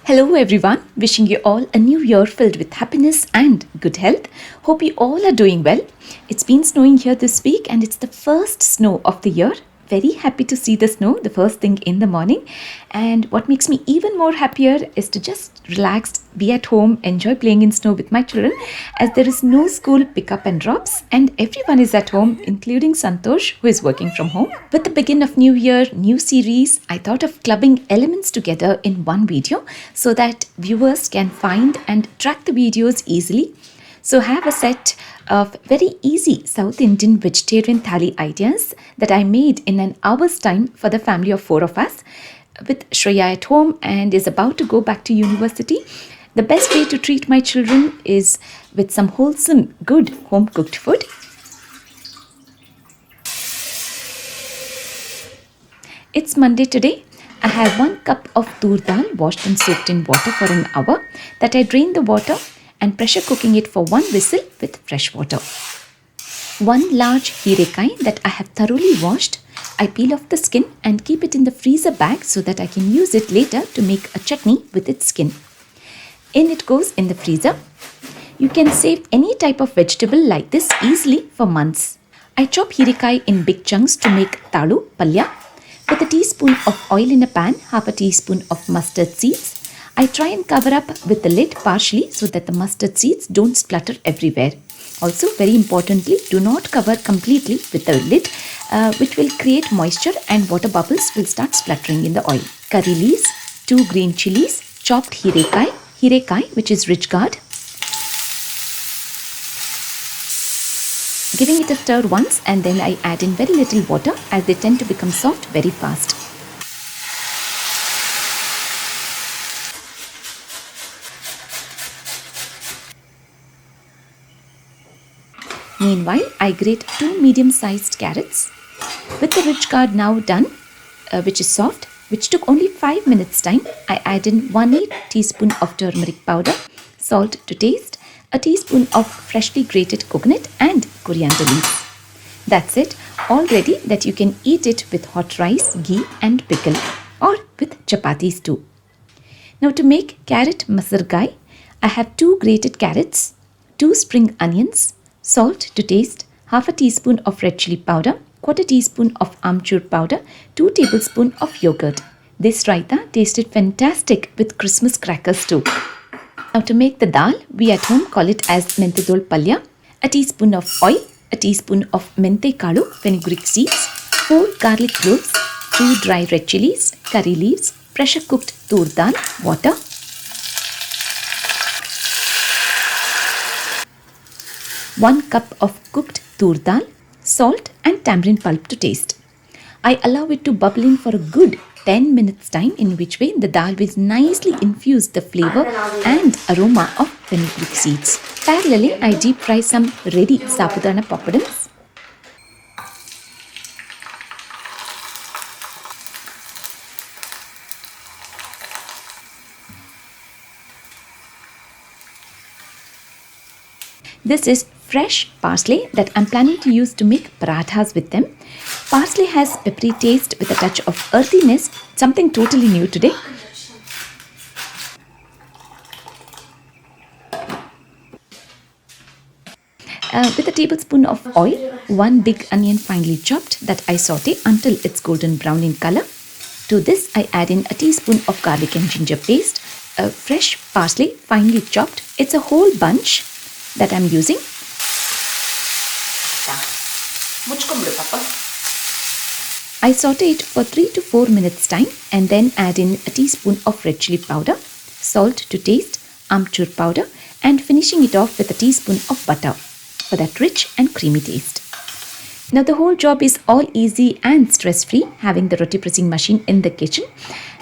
Hello everyone, wishing you all a new year filled with happiness and good health. Hope you all are doing well. It's been snowing here this week and it's the first snow of the year. Very happy to see the snow the first thing in the morning. And what makes me even more happier is to just relax, be at home, enjoy playing in snow with my children as there is no school pickup and drops and everyone is at home, including Santosh, who is working from home. With the begin of new year, new series, I thought of clubbing elements together in one video so that viewers can find and track the videos easily. So have a set of very easy South Indian vegetarian thali ideas that I made in an hour's time for the family of 4 of us. With Shreya at home and is about to go back to university, the best way to treat my children is with some wholesome, good home-cooked food. It's Monday today. I have 1 cup of tur dal washed and soaked in water for an hour that I drain the water and pressure cooking it for 1 whistle with fresh water. 1 large hirekai that I have thoroughly washed. I peel off the skin and keep it in the freezer bag so that I can use it later to make a chutney with its skin. In it goes in the freezer. You can save any type of vegetable like this easily for months. I chop hirekai in big chunks to make talu palya. With a teaspoon of oil in a pan, half a teaspoon of mustard seeds. I try and cover up with the lid partially so that the mustard seeds don't splutter everywhere. Also, very importantly, do not cover completely with the lid, which will create moisture and water bubbles will start spluttering in the oil. Curry leaves, 2 green chilies, chopped hirekai which is rich gourd. Giving it a stir once and then I add in very little water as they tend to become soft very fast. Meanwhile, I grate 2 medium-sized carrots. With the rich gourd now done, which is soft, which took only 5 minutes time, I add in 1/8 teaspoon of turmeric powder, salt to taste, a teaspoon of freshly grated coconut and coriander leaves. That's it, all ready that you can eat it with hot rice, ghee and pickle or with chapatis too. Now to make carrot masur gai, I have 2 grated carrots, 2 spring onions, salt to taste, half a teaspoon of red chili powder, 1/4 teaspoon of amchur powder, 2 tablespoons of yogurt. This raita tasted fantastic with Christmas crackers too. Now to make the dal, we at home call it as mentidol palya, a teaspoon of oil, a teaspoon of mente kalu, fenugreek seeds, 4 garlic cloves, 2 dry red chilies, curry leaves, pressure cooked tur dal, water, one cup of cooked tur dal, salt and tamarind pulp to taste. I allow it to bubble in for a good 10 minutes time, in which way the dal will nicely infuse the flavor and aroma of fenugreek seeds. Parallelly, I deep fry some ready sabudana papadums. This is fresh parsley that I'm planning to use to make parathas with them. Parsley has peppery taste with a touch of earthiness, something totally new today. With a tablespoon of oil, 1 big onion finely chopped that I saute until it's golden brown in color. To this, I add in a teaspoon of garlic and ginger paste, fresh parsley finely chopped. It's a whole bunch that I'm using. I saute it for 3 to 4 minutes time and then add in a teaspoon of red chili powder, salt to taste, amchur powder and finishing it off with a teaspoon of butter for that rich and creamy taste. Now the whole job is all easy and stress-free, having the roti pressing machine in the kitchen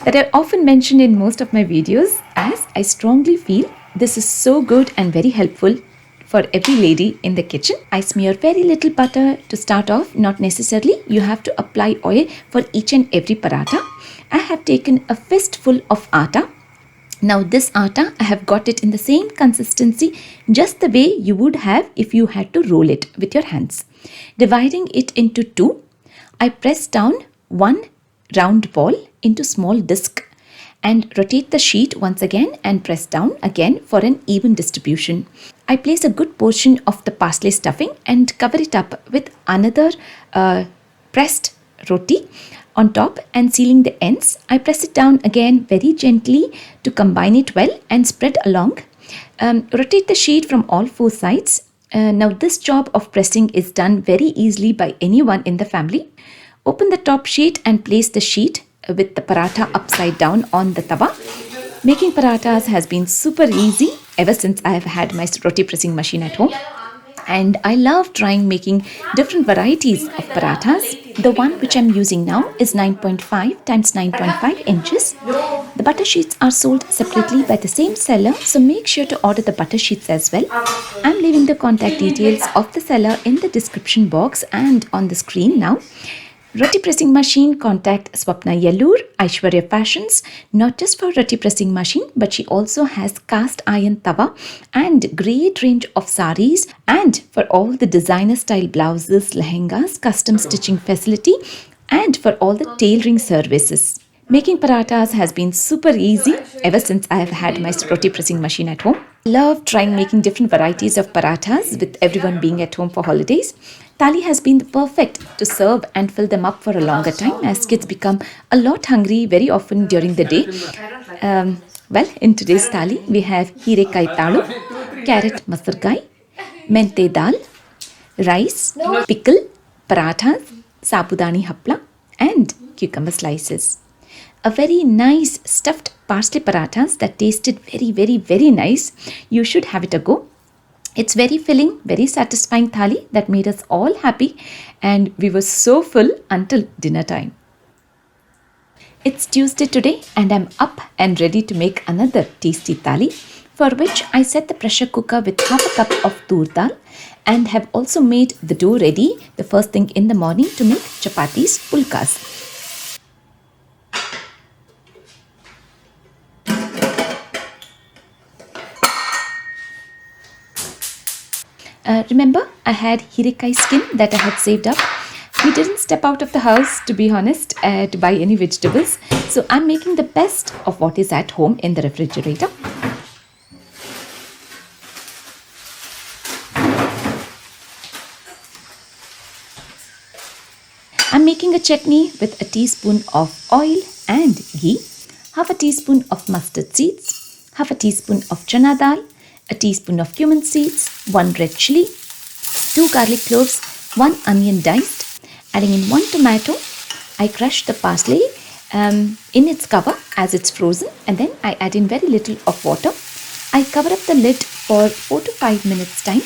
that I often mention in most of my videos, as I strongly feel this is so good and very helpful for every lady in the kitchen. I smear very little butter to start off. Not necessarily you have to apply oil for each and every paratha. I have taken a fistful of atta. Now this atta, I have got it in the same consistency, just the way you would have if you had to roll it with your hands. Dividing it into 2, I press down 1 round ball into small disc and rotate the sheet once again and press down again for an even distribution. I place a good portion of the parsley stuffing and cover it up with another pressed roti on top and sealing the ends. I press it down again very gently to combine it well and spread along. Rotate the sheet from all four sides. Now this job of pressing is done very easily by anyone in the family. Open the top sheet and place the sheet with the paratha upside down on the tawa. Making parathas has been super easy ever since I have had my roti pressing machine at home. And I love trying making different varieties of parathas. The one which I'm using now is 9.5 times 9.5 inches. The butter sheets are sold separately by the same seller, so make sure to order the butter sheets as well. I'm leaving the contact details of the seller in the description box and on the screen now. Roti pressing machine, contact Swapna Yellur, Aishwarya Fashions, not just for roti pressing machine, but she also has cast iron tawa and great range of saris, and for all the designer style blouses, lehengas, custom stitching facility, and for all the tailoring services. Making parathas has been super easy ever since I have had my roti pressing machine at home. Love trying making different varieties of parathas with everyone being at home for holidays. Thali has been perfect to serve and fill them up for a longer time as kids become a lot hungry very often during the day. Well, in today's thali, we have hirekai talu, carrot masargai, mente dal, rice, pickle, parathas, sabudani hapla, and cucumber slices. A very nice stuffed parsley parathas that tasted very nice. You should have it a go. It's very filling, very satisfying thali that made us all happy, and we were so full until dinner time. It's Tuesday today and I'm up and ready to make another tasty thali, for which I set the pressure cooker with half a cup of tur dal and have also made the dough ready the first thing in the morning to make chapatis pulkas. Remember, I had hirekai skin that I had saved up. We didn't step out of the house, to be honest, to buy any vegetables. So I'm making the best of what is at home in the refrigerator. I'm making a chutney with a teaspoon of oil and ghee, half a teaspoon of mustard seeds, half a teaspoon of chana dal, a teaspoon of cumin seeds, 1 red chili, 2 garlic cloves, 1 onion diced, adding in 1 tomato. I crush the parsley in its cover as it's frozen, and then I add in very little of water. I cover up the lid for 4 to 5 minutes time.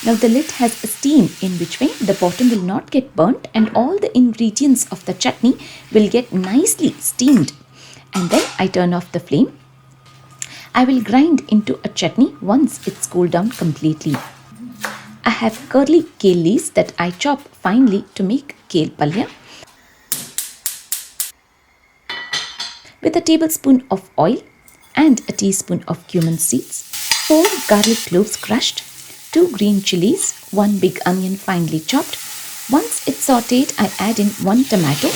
Now the lid has a steam, in which way the bottom will not get burnt and all the ingredients of the chutney will get nicely steamed. And then I turn off the flame. I will grind into a chutney once it's cooled down completely. I have curly kale leaves that I chop finely to make kale palya. With a tablespoon of oil and a teaspoon of cumin seeds, 4 garlic cloves crushed, 2 green chilies, 1 big onion finely chopped. Once it's sauteed, I add in 1 tomato.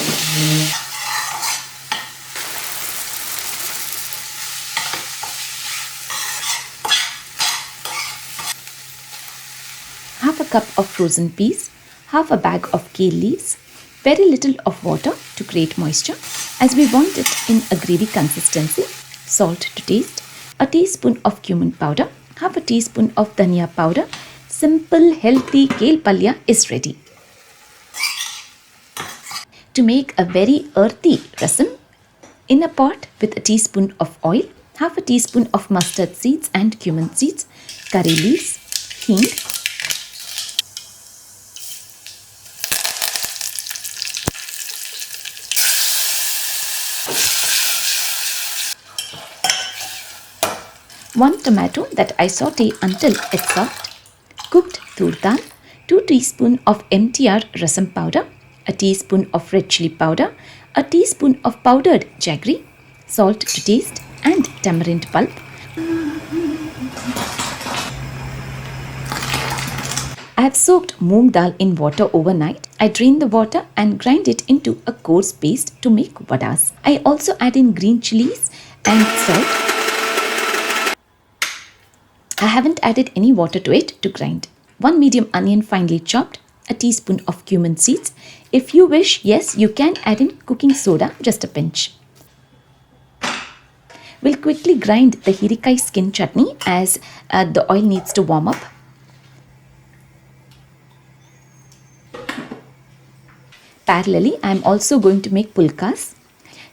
Half a cup of frozen peas, half a bag of kale leaves, very little of water to create moisture as we want it in a gravy consistency, salt to taste, a teaspoon of cumin powder, half a teaspoon of dhania powder. Simple, healthy kale palya is ready. To make a very earthy rasam, in a pot with a teaspoon of oil, half a teaspoon of mustard seeds and cumin seeds, curry leaves, hing, one tomato that I saute until it's soft, cooked tur dal, 2 teaspoons of MTR rasam powder, a teaspoon of red chili powder, a teaspoon of powdered jaggery, salt to taste, and tamarind pulp. I have soaked moong dal in water overnight. I drain the water and grind it into a coarse paste to make vadas. I also add in green chilies and salt. I haven't added any water to it to grind. 1 medium onion finely chopped, a teaspoon of cumin seeds. If you wish, yes, you can add in cooking soda, just a pinch. We'll quickly grind the hirikai skin chutney as the oil needs to warm up. Parallelly, I am also going to make pulkas.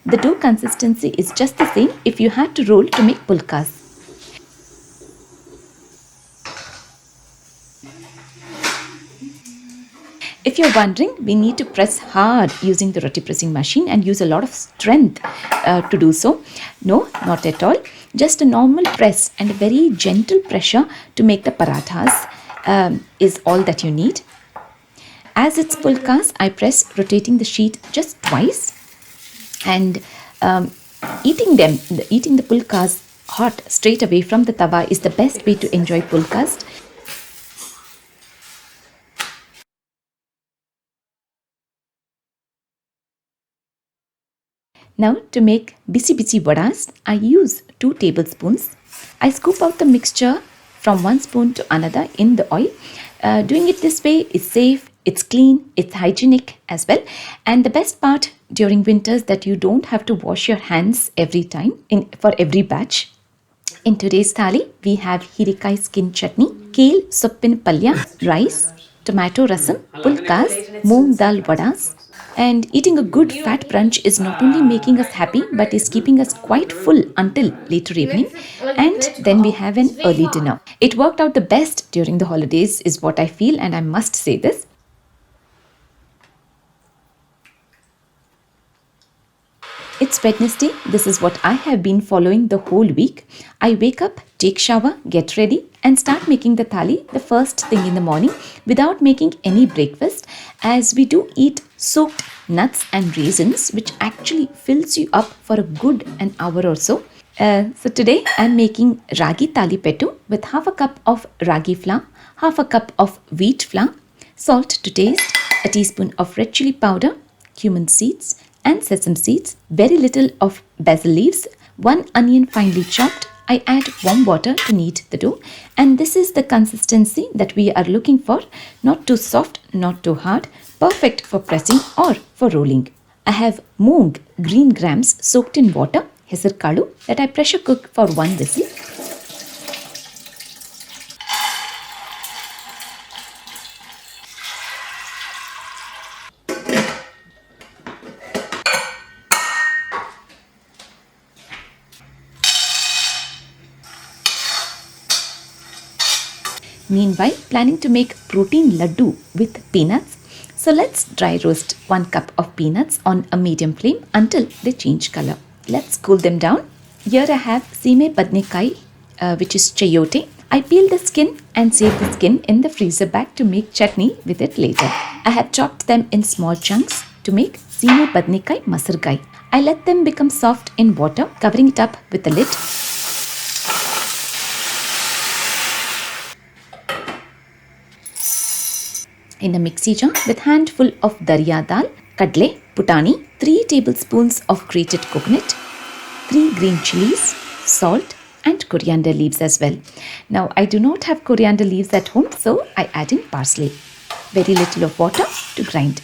The dough consistency is just the same if you had to roll to make pulkas. If you're wondering, we need to press hard using the roti pressing machine and use a lot of strength to do so. No, not at all. Just a normal press and a very gentle pressure to make the parathas is all that you need. As it's pulkas, I press rotating the sheet just twice, and eating the pulkas hot straight away from the tawa is the best way to enjoy pulkas. Now to make bisi vadas, I use 2 tablespoons. I scoop out the mixture from one spoon to another in the oil. Doing it this way is safe, it's clean, it's hygienic as well. And the best part during winters that you don't have to wash your hands every time for every batch. In today's thali, we have hirikai skin chutney, kale soppin palya, rice, tomato rasam, pulkas, moong dal vadas. And eating a good fat brunch is not only making us happy but is keeping us quite full until later evening. And then we have an early dinner. It worked out the best during the holidays is what I feel, and I must say this. It's Wednesday. This is what I have been following the whole week. I wake up, take shower, get ready and start making the thali the first thing in the morning without making any breakfast, as we do eat soaked nuts and raisins, which actually fills you up for a good an hour or so. So today I'm making ragi thali pettu with half a cup of ragi flour, half a cup of wheat flour, salt to taste, a teaspoon of red chili powder, cumin seeds and sesame seeds, very little of basil leaves, 1 onion finely chopped. I add warm water to knead the dough, and this is the consistency that we are looking for, not too soft, not too hard, perfect for pressing or for rolling. I have moong green grams soaked in water, hesar kalu, that I pressure cook for 1 whistle. Meanwhile, planning to make protein laddu with peanuts. So let's dry roast 1 cup of peanuts on a medium flame until they change color. Let's cool them down. Here I have sime badnekai, which is chayote. I peel the skin and save the skin in the freezer bag to make chutney with it later. I have chopped them in small chunks to make sime badnekai masargai. I let them become soft in water, covering it up with a lid. In a mixie jar with handful of darya dal, kadle, putani, 3 tablespoons of grated coconut, 3 green chilies, salt and coriander leaves as well. Now I do not have coriander leaves at home, so I add in parsley. Very little of water to grind.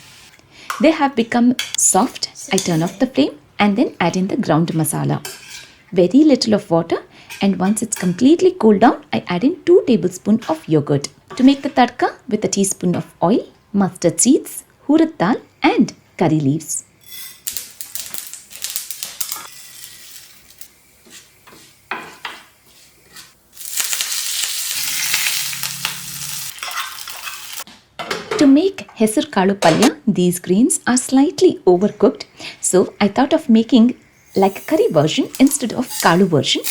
They have become soft. I turn off the flame and then add in the ground masala. Very little of water, and once it's completely cooled down, I add in 2 tablespoons of yogurt. To make the tadka with a teaspoon of oil, mustard seeds, urad dal and curry leaves. To make hesar kalu palya, these grains are slightly overcooked, so I thought of making like a curry version instead of kalu version.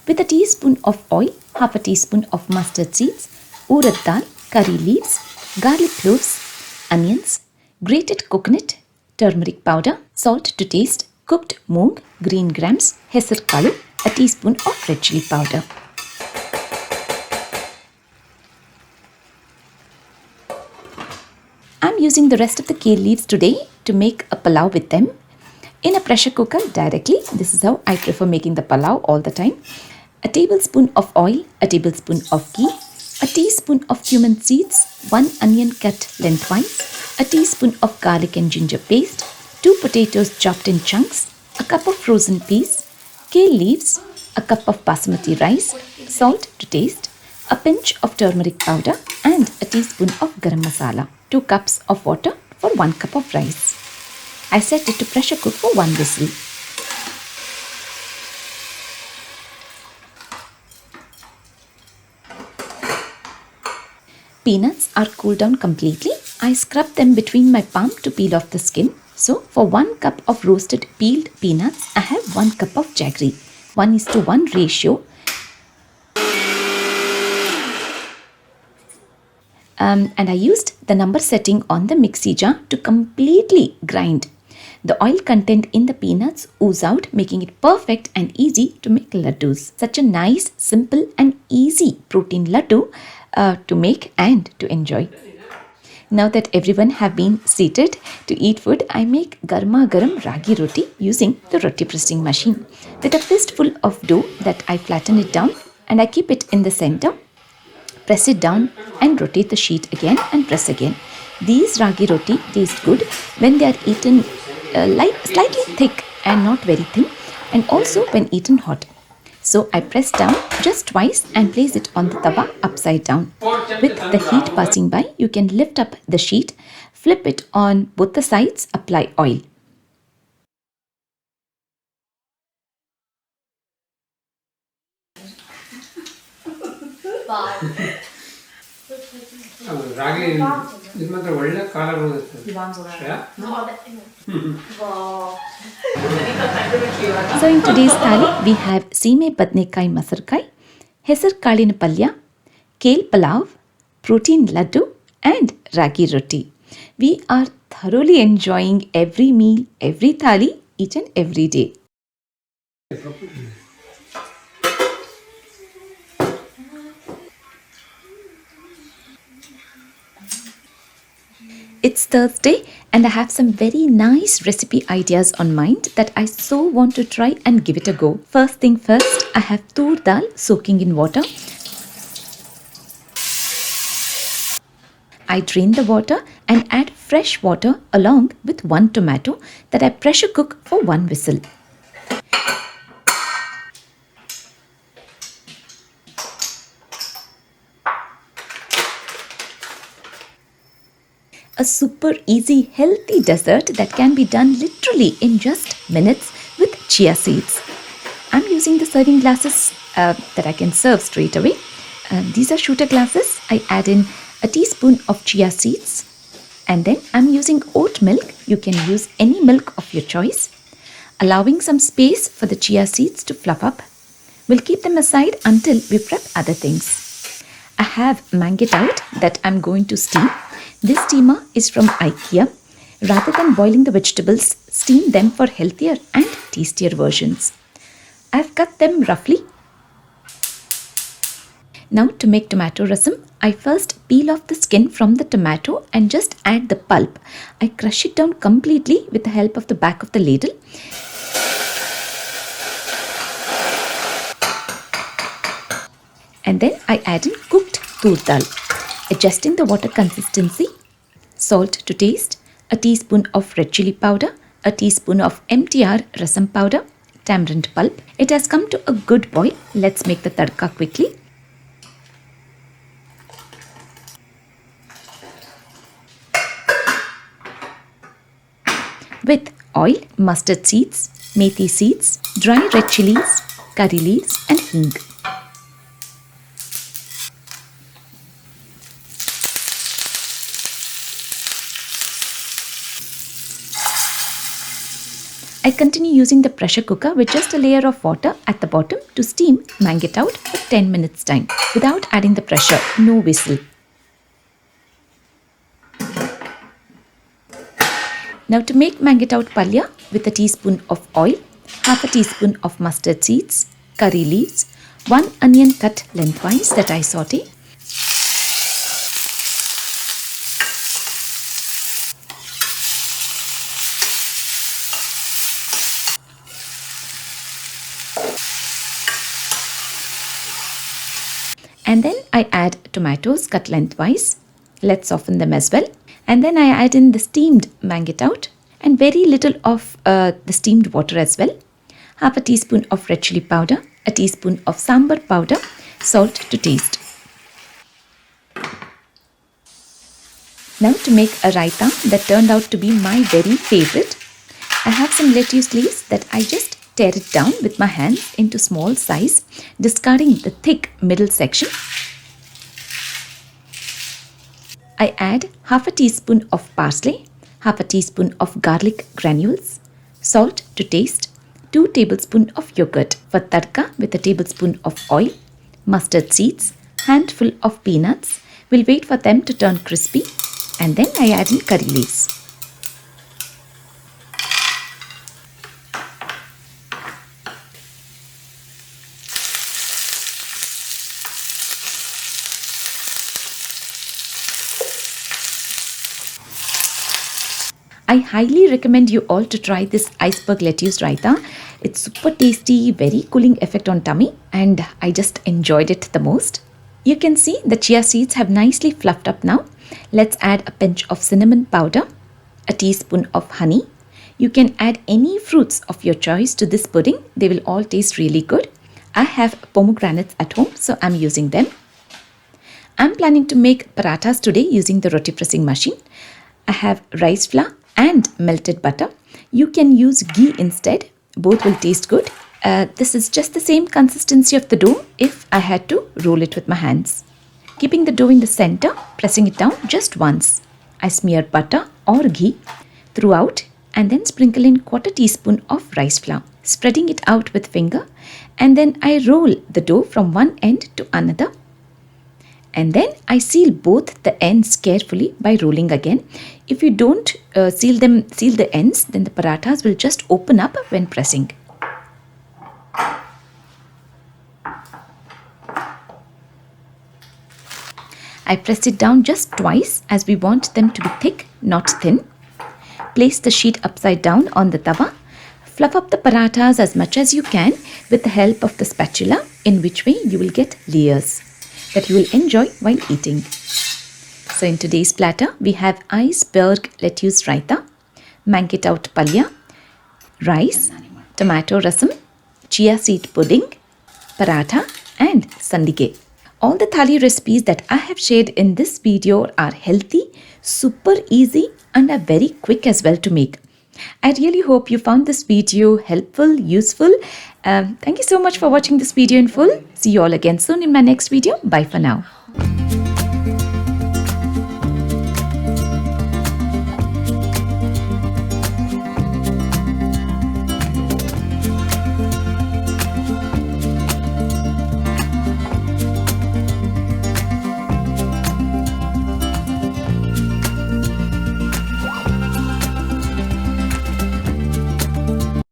With a teaspoon of oil, half a teaspoon of mustard seeds, urad dal, curry leaves, garlic cloves, onions, grated coconut, turmeric powder, salt to taste, cooked moong, green grams, hesar kalu, a teaspoon of red chili powder. using the rest of the kale leaves today to make a pulao with them in a pressure cooker directly. This is how I prefer making the pulao all the time. A tablespoon of oil, a tablespoon of ghee, a teaspoon of cumin seeds, 1 onion cut lengthwise, a teaspoon of garlic and ginger paste, 2 potatoes chopped in chunks, a cup of frozen peas, kale leaves, a cup of basmati rice, salt to taste, a pinch of turmeric powder and a teaspoon of garam masala, 2 cups of water for 1 cup of rice. I set it to pressure cook for 1 whistle. Peanuts are cooled down completely. I scrub them between my palm to peel off the skin. So for 1 cup of roasted peeled peanuts, I have 1 cup of jaggery. 1:1 ratio. And I used the number setting on the mixie jar to completely grind. The oil content in the peanuts ooze out, making it perfect and easy to make laddus. Such a nice, simple and easy protein laddu to make and to enjoy. Now that everyone have been seated to eat food, I make garma garam ragi roti using the roti pressing machine. With a fistful of dough that I flatten it down and I keep it in the center. Press it down and rotate the sheet again and press again. These ragi roti taste good when they are eaten slightly thick and not very thin, and also when eaten hot. So I press down just twice and place it on the tawa upside down. With the heat passing by, you can lift up the sheet, flip it on both the sides, apply oil. ರಾಗಿ ಇದು ಮಾತ್ರ ಒಳ್ಳೆ ಕಾಲ ಬರುತ್ತೆ. So in today's thali, we have seeme badnekai masarkai, hesar kalina palya, kale palav, protein laddu and ragi roti. We are thoroughly enjoying every meal, every thali, each and every day. It's Thursday and I have some very nice recipe ideas on mind that I so want to try and give it a go. First thing first, I have tur dal soaking in water. I drain the water and add fresh water along with 1 tomato that I pressure cook for 1 whistle. A super easy, healthy dessert that can be done literally in just minutes with chia seeds. I'm using the serving glasses that I can serve straight away. These are shooter glasses. I add in a teaspoon of chia seeds. And then I'm using oat milk. You can use any milk of your choice. Allowing some space for the chia seeds to fluff up. We'll keep them aside until we prep other things. I have mango out that I'm going to steam. This steamer is from IKEA. Rather than boiling the vegetables, steam them for healthier and tastier versions. I've cut them roughly. Now to make tomato rasam, I first peel off the skin from the tomato and just add the pulp. I crush it down completely with the help of the back of the ladle. And then I add in cooked tur dal. Adjusting the water consistency, salt to taste, a teaspoon of red chili powder, a teaspoon of MTR rasam powder, tamarind pulp. It has come to a good boil. Let's make the tadka quickly. With oil, mustard seeds, methi seeds, dry red chilies, curry leaves and hing. I continue using the pressure cooker with just a layer of water at the bottom to steam mango out for 10 minutes time without adding the pressure, no whistle. Now to make mango out palya with a teaspoon of oil, half a teaspoon of mustard seeds, curry leaves, 1 onion cut lengthwise that I saute, And then I add tomatoes cut lengthwise. Let's soften them as well. And then I add in the steamed mangout and very little of the steamed water as well. Half a teaspoon of red chili powder, a teaspoon of sambar powder, salt to taste. Now to make a raita that turned out to be my very favorite, I have some lettuce leaves that I just tear it down with my hands into small size, discarding the thick middle section. I add half a teaspoon of parsley, half a teaspoon of garlic granules, salt to taste, 2 tablespoons of yogurt for tadka with a tablespoon of oil, mustard seeds, handful of peanuts. We'll wait for them to turn crispy, and then I add in curry leaves. I highly recommend you all to try this iceberg lettuce raita. It's super tasty, very cooling effect on tummy, and I just enjoyed it the most. You can see the chia seeds have nicely fluffed up now. Let's add a pinch of cinnamon powder, a teaspoon of honey. You can add any fruits of your choice to this pudding. They will all taste really good. I have pomegranates at home, so I'm using them. I'm planning to make parathas today using the roti pressing machine. I have rice flour and melted butter. You can use ghee instead. Both will taste good. This is just the same consistency of the dough if I had to roll it with my hands. Keeping the dough in the center, pressing it down just once. I smear butter or ghee throughout and then sprinkle in 1/4 teaspoon of rice flour, spreading it out with finger, and then I roll the dough from one end to another. And then I seal both the ends carefully by rolling again. If you don't seal the ends, then the parathas will just open up when pressing. I press it down just twice as we want them to be thick, not thin. Place the sheet upside down on the tawa. Fluff up the parathas as much as you can with the help of the spatula, in which way you will get layers that you will enjoy while eating. So in today's platter, we have iceberg lettuce raita, mangout palya, rice, tomato rasam, chia seed pudding, paratha and sandige. All the thali recipes that I have shared in this video are healthy, super easy and are very quick as well to make. I really hope you found this video helpful, useful. Thank you so much for watching this video in full. See you all again soon in my next video. Bye for now.